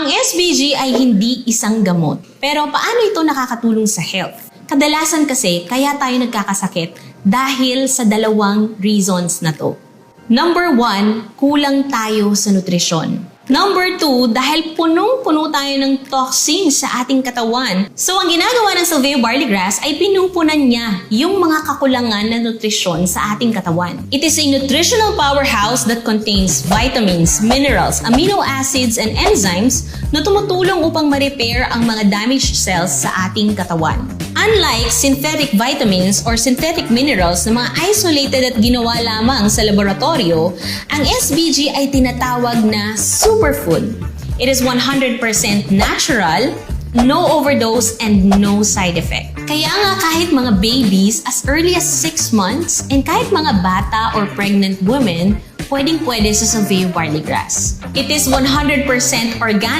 Ang SBG ay hindi isang gamot. Pero paano ito nakakatulong sa health? Kadalasan kasi kaya tayo nagkakasakit dahil sa dalawang reasons na to. Number 1, kulang tayo sa nutrisyon. Number 2, dahil punong-puno tayo ng toxins sa ating katawan. So, ang ginagawa ng Salvia Barley Grass ay pinumpunan niya yung mga kakulangan na nutrisyon sa ating katawan. It is a nutritional powerhouse that contains vitamins, minerals, amino acids, and enzymes na tumutulong upang ma-repair ang mga damaged cells sa ating katawan. Unlike synthetic vitamins or synthetic minerals na mga isolated at ginawa lamang sa laboratorio, ang SBG ay tinatawag na superfood. It is 100% natural, no overdose, and no side effect. Kaya nga kahit mga babies as early as 6 months and kahit mga bata or pregnant women, pwedeng-pwede sa Salvia Barley Grass. It is 100% organic